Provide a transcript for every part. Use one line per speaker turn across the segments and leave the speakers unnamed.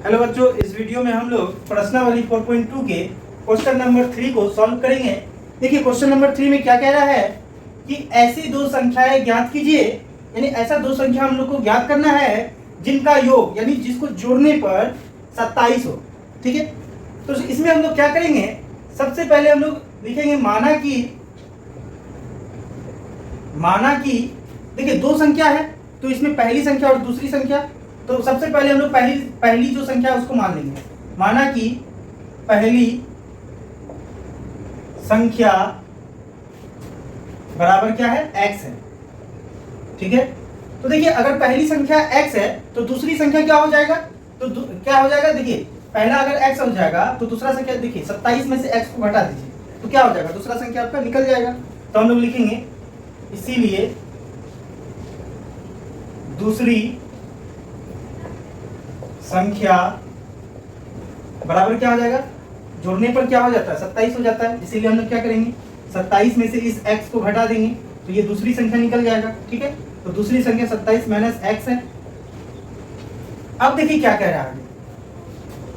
Hello बच्चों, इस video में हम लोग प्रश्नावली 4.2 के क्वेश्चन नंबर 3 को सॉल्व करेंगे। देखिए क्वेश्चन नंबर 3 में क्या कह रहा है कि ऐसी दो संख्याएं ज्ञात कीजिए, यानी ऐसा दो संख्या हम लोग को ज्ञात करना है जिनका योग यानी जिसको जोड़ने पर 27 हो। ठीक है, तो इसमें हम लोग क्या करेंगे, सबसे पहले हम लोग लिखेंगे माना कि देखिए दो संख्या है, तो इसमें पहली संख्या और दूसरी संख्या, तो सबसे पहले हम लोग पहली जो संख्या है उसको मान लेंगे। माना कि पहली संख्या बराबर क्या है, x है। ठीक है, तो देखिए अगर पहली संख्या x है तो दूसरी संख्या क्या हो जाएगा, तो क्या हो जाएगा, देखिए पहला अगर x हो जाएगा तो दूसरा संख्या, देखिए 27 में से x को घटा दीजिए तो क्या हो जाएगा, दूसरा संख्या आपका निकल जाएगा। तो हम लोग लिखेंगे इसीलिए दूसरी संख्या बराबर क्या हो जाएगा, जोड़ने पर क्या हो जाता है, 27 हो जाता है। इसीलिए हम लोग क्या करेंगे, 27 में से इस x को घटा देंगे तो ये दूसरी संख्या निकल जाएगा। ठीक है, तो दूसरी संख्या 27 माइनस x है। अब देखिए क्या कह रहा है,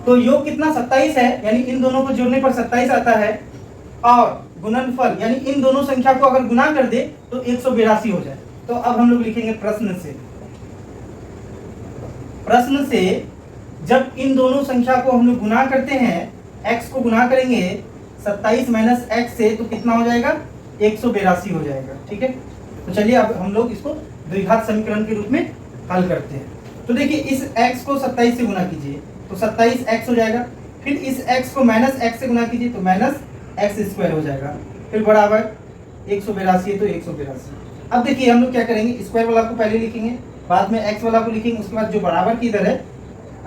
तो योग कितना 27 है, यानी इन दोनों को जोड़ने पर 27 आता है, और गुणनफल यानी इन दोनों संख्या को अगर गुना कर दे तो 182 हो जाए। तो अब हम लोग लिखेंगे प्रश्न से जब इन दोनों संख्या को हम लोग गुना करते हैं, x को गुना करेंगे 27 माइनस x से तो कितना हो जाएगा, 182 हो जाएगा। ठीक है, तो चलिए अब हम लोग इसको द्विघात समीकरण के रूप में हल करते हैं। तो देखिए इस x को 27 से गुना कीजिए तो 27x हो जाएगा, फिर इस x को माइनस x से गुना कीजिए तो माइनस x स्क्वायर हो जाएगा, फिर बराबर 182 है तो 182। अब देखिए हम लोग क्या करेंगे, स्क्वायर वाला को पहले लिखेंगे, बाद में x वाला को लिखेंगे, उसके बाद जो बराबर की इधर है,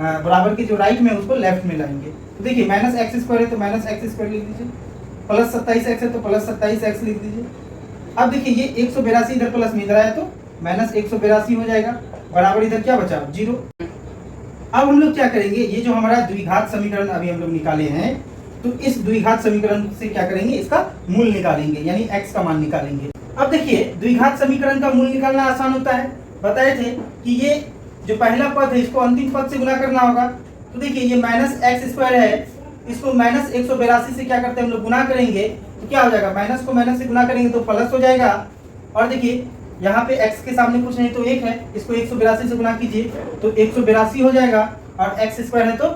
बराबर की जो राइट में उसको लेफ्ट में लाएंगे। तो देखिए माइनस एक्स स्क्वायर है तो माइनस एक्स स्क्वायर लिख दीजिए, प्लस 27x है तो प्लस 27x लिख दीजिए। अब देखिए ये 182 इधर प्लस में इधर आया तो माइनस 182 हो जाएगा, बराबर इधर क्या बचा, 0। अब हम लोग क्या करेंगे, ये जो हमारा द्विघात समीकरण अभी हम लोग निकाले हैं, तो इस द्विघात समीकरण से क्या करेंगे, इसका मूल निकालेंगे, यानी x का मान निकालेंगे। अब देखिए द्विघात समीकरण का मूल निकालना आसान होता है, बताए थे कि ये जो पहला पद है इसको अंतिम पद से गुना करना होगा। तो देखिए ये माइनस एक्स स्क्वायर है, इसको माइनस 182 से क्या करते हैं हम लोग, गुना करेंगे तो क्या हो जाएगा, माइनस को माइनस से गुना करेंगे तो प्लस हो जाएगा। और देखिए यहाँ पे x के सामने कुछ नहीं तो 1 है, इसको 182 से गुना कीजिए तो 182 हो जाएगा, और x स्क्वायर है तो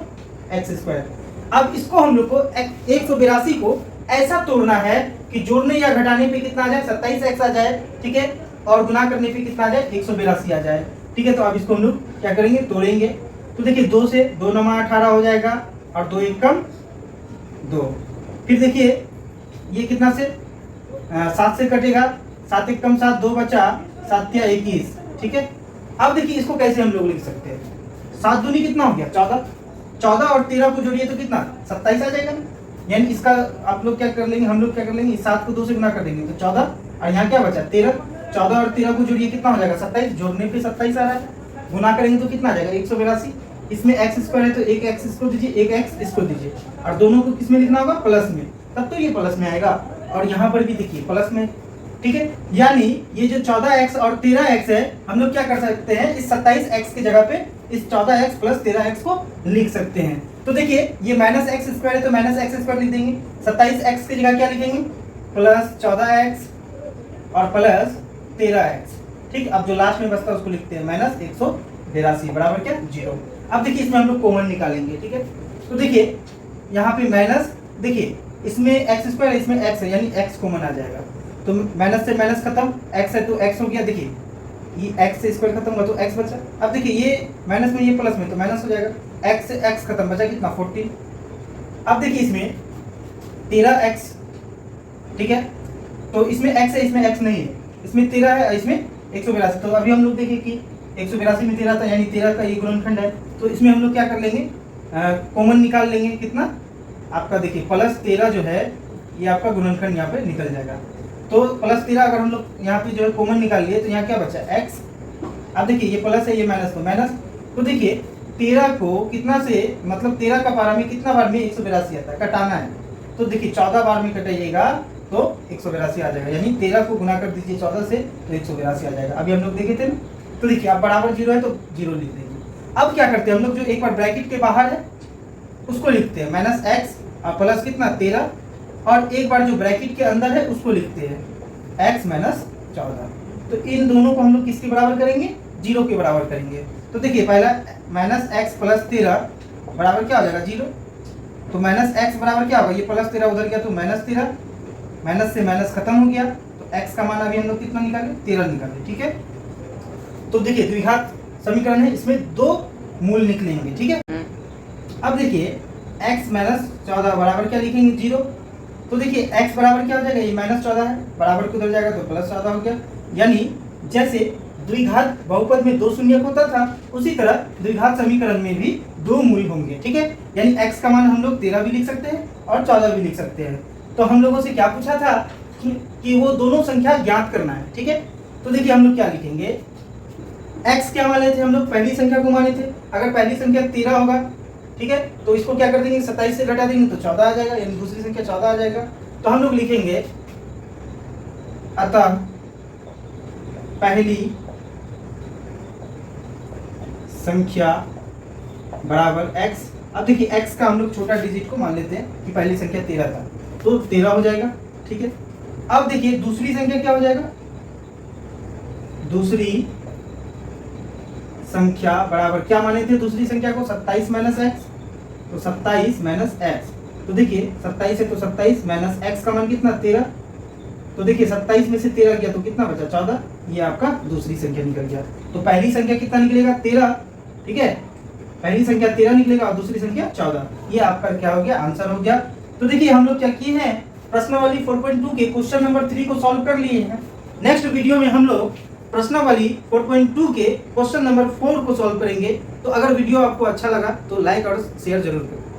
x स्क्वायर। अब इसको हम लोग को 182 को ऐसा तोड़ना है कि जोड़ने या घटाने पे कितना आ जाए, 27x आ जाए। ठीक है, और गुना करने पे कितना आ जाए, 182 आ जाए। ठीक है, तो अब इसको हम लोग क्या करेंगे, तोड़ेंगे। तो देखिए 2 से 2 9 18 हो जाएगा, और 2 1 कम 2। फिर देखिए ये कितना से 7 से कटेगा, 7 1 कम 7, 2 बचा, 7 या 21। ठीक है, अब देखिए इसको कैसे हम लोग लिख सकते हैं, 7 दूनी कितना हो गया, 14, 14 और 13 को जोड़िए तो कितना 27 आ जाएगा। यानी इसका आप लोग क्या कर लेंगे, हम लोग क्या कर लेंगे, 7 को 2 से गुना कर देंगे तो 14, और यहाँ क्या बचा 13, 14 और 13 को जोड़िए कितना हो जाएगा, 27, जोड़ने पे 27 आ रहा है, गुना करेंगे तो कितना आ जाएगा 182। इसमें x स्क्वायर है तो एक x इसको दीजिए, एक x इसको दीजिए, और दोनों को किस में लिखना होगा, प्लस में, तब तो ये प्लस में आएगा, और यहाँ पर भी देखिए प्लस में। ठीक है, यानी ये जो 14x और 13x है, हम लोग क्या कर सकते हैं, इस 27x की जगह पे इस 14x प्लस 13x को लिख सकते हैं। तो देखिए ये माइनस एक्स स्क्वायर है तो माइनस एक्स स्क्वायर लिख देंगे, 27x की जगह क्या लिखेंगे, प्लस 14x और प्लस 13x। ठीक, अब जो लास्ट में बचता है उसको लिखते हैं माइनस 182 बराबर क्या, 0। अब देखिए इसमें हम लोग कॉमन निकालेंगे। ठीक है, तो देखिए यहाँ पे माइनस, देखिए इसमें एक्स स्क्वायर है, इसमें x है, यानी x कॉमन आ जाएगा, तो माइनस से माइनस खत्म, x है तो x हो गया, देखिए ये x से स्क्वायर खत्म हुआ तो x बचा। अब देखिए ये माइनस में ये प्लस में तो माइनस हो जाएगा, x से x खत्म, बचा कितना 14। अब देखिए इसमें 13x, ठीक है, तो इसमें x है, इसमें x नहीं है, इसमें 13 है, इसमें 182। तो अभी हम लोग देखें कि 182 में 13 था, यानी 13 का ये गुणनखंड है, तो इसमें हम लोग क्या कर लेंगे, कॉमन निकाल लेंगे, कितना आपका देखिए प्लस 13 जो है ये आपका गुणनखंड यहाँ पे निकल जाएगा। तो प्लस 13 अगर हम लोग यहाँ पे जो है कॉमन निकाल लिए तो यहाँ क्या बचा, x। अब देखिए ये प्लस है, ये माइनस, तो माइनस, तो देखिए 13 को कितना से, मतलब 13 का बारह में कितना बार में 182 आता है, कटाना है, तो देखिए 14 बार में कटाइएगा तो 182 आ जाएगा, यानी 13 को गुना कर दीजिए 14 से तो 182 आ जाएगा। अभी हम लोग देखे थे ना, तो देखिए अब बराबर 0 है तो 0 लिख देंगे। अब क्या करते हैं हम लोग, जो एक बार ब्रैकेट के बाहर है उसको लिखते हैं माइनस एक्स प्लस कितना 13, और एक बार जो ब्रैकेट के अंदर है उसको लिखते हैं एक्स माइनस 14। तो इन दोनों को हम लोग किसके बराबर करेंगे, 0 के बराबर करेंगे। तो देखिए पहला माइनस एक्स प्लस 13 बराबर क्या हो जाएगा 0। तो माइनस एक्स बराबर क्या होगा, ये प्लस 13 उधर गया तो माइनस 13, माइनस से माइनस खत्म हो गया, तो एक्स का मान अभी हम लोग कितना निकाले 13 निकाले, ठीक है। तो देखिए द्विघात समीकरण है, इसमें 2 मूल निकलेंगे, ठीक है। अब देखिए x माइनस 14 बराबर क्या लिखेंगे 0। तो देखिए x बराबर क्या हो जाएगा, ये माइनस 14 है, बराबर किधर जाएगा तो प्लस 14 हो गया। यानी जैसे द्विघात बहुपद में 2 शून्य होता था, उसी तरह द्विघात समीकरण में भी 2 मूल होंगे, ठीक है। यानी x का मान हम लोग 13 भी लिख सकते हैं और 14 भी लिख सकते हैं। तो हम लोगों से क्या पूछा था कि वो दोनों संख्या ज्ञात करना है, ठीक है। तो देखिए हम लोग क्या लिखेंगे, x क्या माने थे हम लोग, पहली संख्या को माने थे। अगर पहली संख्या 13 होगा, ठीक है, तो इसको क्या कर देंगे 27 से घटा देंगे तो 14 आ जाएगा, यानी दूसरी संख्या 14 आ जाएगा। तो हम लोग लिखेंगे अतः पहली संख्या बराबर x। अब देखिए x का हम लोग छोटा डिजिट को मान लेते हैं कि पहली संख्या 13 था, तो 13 हो जाएगा, ठीक है। अब देखिए दूसरी संख्या क्या हो जाएगा, दूसरी संख्या बराबर क्या माने थे दूसरी संख्या को 27 माइनस एक्स, तो 27 माइनस एक्स। तो देखिए 27 है तो 27 माइनस एक्स का मान कितना 13। तो देखिए 27 में से 13 गया तो कितना बचा 14, ये आपका दूसरी संख्या निकल गया। तो पहली संख्या कितना निकलेगा 13, ठीक है, पहली संख्या 13 निकलेगा और दूसरी संख्या 14। ये आपका क्या हो गया, आंसर हो गया। तो देखिए हम लोग क्या किए हैं, प्रश्नावली 4.2 के क्वेश्चन नंबर 3 को सॉल्व कर लिए हैं। नेक्स्ट वीडियो में हम लोग प्रश्नावली 4.2 के क्वेश्चन नंबर 4 को सॉल्व करेंगे। तो अगर वीडियो आपको अच्छा लगा तो लाइक और शेयर जरूर करें।